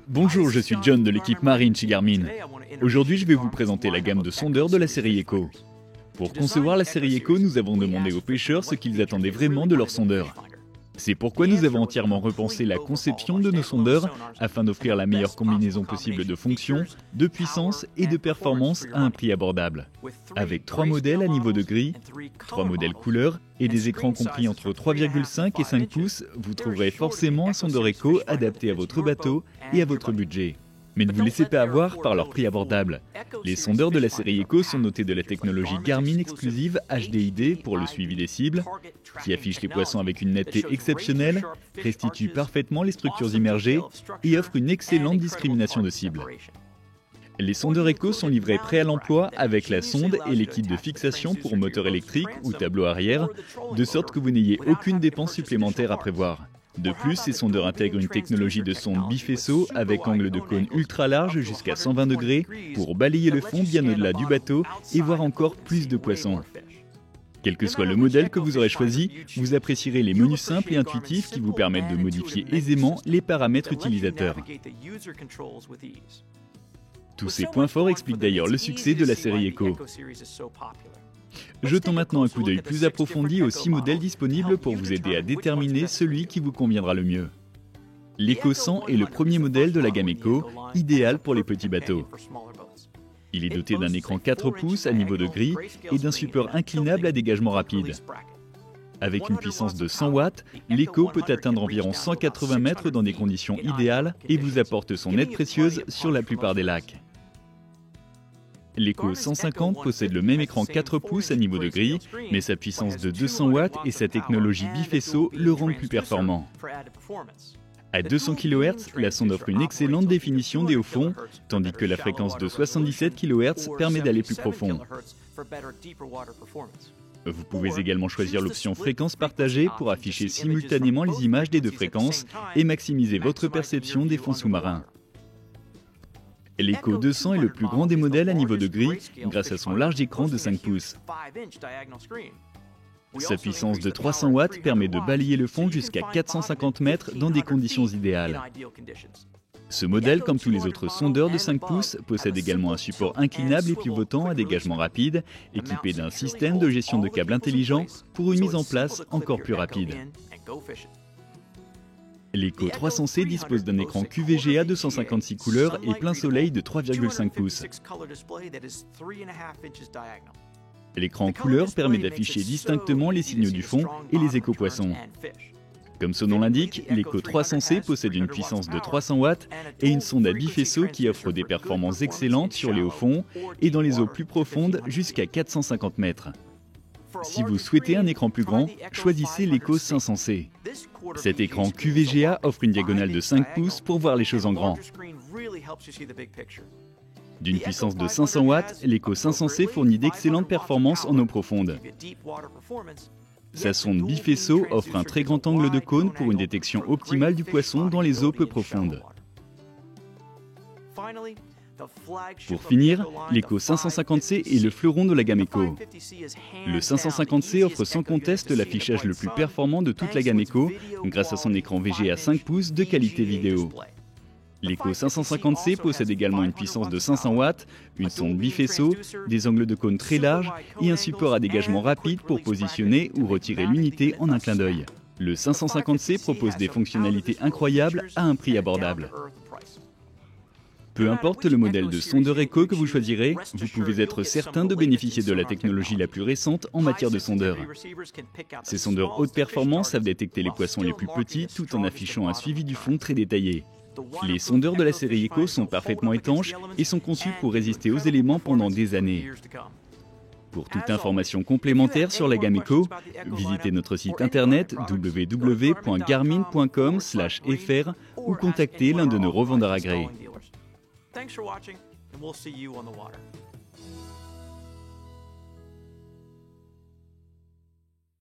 Bonjour, je suis John de l'équipe marine chez Garmin. Aujourd'hui, je vais vous présenter la gamme de sondeurs de la série Echo. Pour concevoir la série Echo, nous avons demandé aux pêcheurs ce qu'ils attendaient vraiment de leur sondeur. C'est pourquoi nous avons entièrement repensé la conception de nos sondeurs afin d'offrir la meilleure combinaison possible de fonctions, de puissance et de performance à un prix abordable. Avec 3 modèles à niveau de grille, 3 modèles couleurs et des écrans compris entre 3,5 et 5 pouces, vous trouverez forcément un sondeur Echo adapté à votre bateau et à votre budget. Mais ne vous laissez pas avoir par leur prix abordable. Les sondeurs de la série Echo sont dotés de la technologie Garmin exclusive HDID pour le suivi des cibles, qui affiche les poissons avec une netteté exceptionnelle, restitue parfaitement les structures immergées et offre une excellente discrimination de cibles. Les sondeurs Echo sont livrés prêts à l'emploi avec la sonde et les kits de fixation pour moteur électrique ou tableau arrière, de sorte que vous n'ayez aucune dépense supplémentaire à prévoir. De plus, ces sondeurs intègrent une technologie de sonde bifaisceau avec angle de cône ultra large jusqu'à 120 degrés pour balayer le fond bien au-delà du bateau et voir encore plus de poissons. Quel que soit le modèle que vous aurez choisi, vous apprécierez les menus simples et intuitifs qui vous permettent de modifier aisément les paramètres utilisateurs. Tous ces points forts expliquent d'ailleurs le succès de la série Echo. Jetons maintenant un coup d'œil plus approfondi aux 6 modèles disponibles pour vous aider à déterminer celui qui vous conviendra le mieux. L'Echo 100 est le premier modèle de la gamme Echo, idéal pour les petits bateaux. Il est doté d'un écran 4 pouces à niveau de grille et d'un support inclinable à dégagement rapide. Avec une puissance de 100 watts, l'Echo peut atteindre environ 180 mètres dans des conditions idéales et vous apporte son aide précieuse sur la plupart des lacs. L'Echo 150 possède le même écran 4 pouces à niveau de grille, mais sa puissance de 200 watts et sa technologie bifaisceau le rendent plus performant. À 200 kHz, la sonde offre une excellente définition des hauts fonds, tandis que la fréquence de 77 kHz permet d'aller plus profond. Vous pouvez également choisir l'option fréquence partagée pour afficher simultanément les images des deux fréquences et maximiser votre perception des fonds sous-marins. L'Echo 200 est le plus grand des modèles à niveau de grille grâce à son large écran de 5 pouces. Sa puissance de 300 watts permet de balayer le fond jusqu'à 450 mètres dans des conditions idéales. Ce modèle, comme tous les autres sondeurs de 5 pouces, possède également un support inclinable et pivotant à dégagement rapide, équipé d'un système de gestion de câbles intelligent pour une mise en place encore plus rapide. L'Echo 300C dispose d'un écran QVGA de 156 couleurs et plein soleil de 3,5 pouces. L'écran couleur permet d'afficher distinctement les signaux du fond et les échos poissons. Comme son nom l'indique, l'Echo 300C possède une puissance de 300 watts et une sonde à bifaisceau qui offre des performances excellentes sur les hauts fonds et dans les eaux plus profondes jusqu'à 450 mètres. Si vous souhaitez un écran plus grand, choisissez l'Echo 500C. Cet écran QVGA offre une diagonale de 5 pouces pour voir les choses en grand. D'une puissance de 500 watts, l'Echo 500C fournit d'excellentes performances en eau profonde. Sa sonde bifaisceau offre un très grand angle de cône pour une détection optimale du poisson dans les eaux peu profondes. Pour finir, l'Echo 550C est le fleuron de la gamme Echo. Le 550C offre sans conteste l'affichage le plus performant de toute la gamme Echo grâce à son écran VGA 5 pouces de qualité vidéo. L'Echo 550C possède également une puissance de 500 watts, une sonde bifaisceau, des angles de cône très larges et un support à dégagement rapide pour positionner ou retirer l'unité en un clin d'œil. Le 550C propose des fonctionnalités incroyables à un prix abordable. Peu importe le modèle de sondeur Echo que vous choisirez, vous pouvez être certain de bénéficier de la technologie la plus récente en matière de sondeurs. Ces sondeurs haute performance savent détecter les poissons les plus petits tout en affichant un suivi du fond très détaillé. Les sondeurs de la série Echo sont parfaitement étanches et sont conçus pour résister aux éléments pendant des années. Pour toute information complémentaire sur la gamme Echo, visitez notre site internet www.garmin.com/fr ou contactez l'un de nos revendeurs agréés. Thanks for watching, and we'll see you on the water.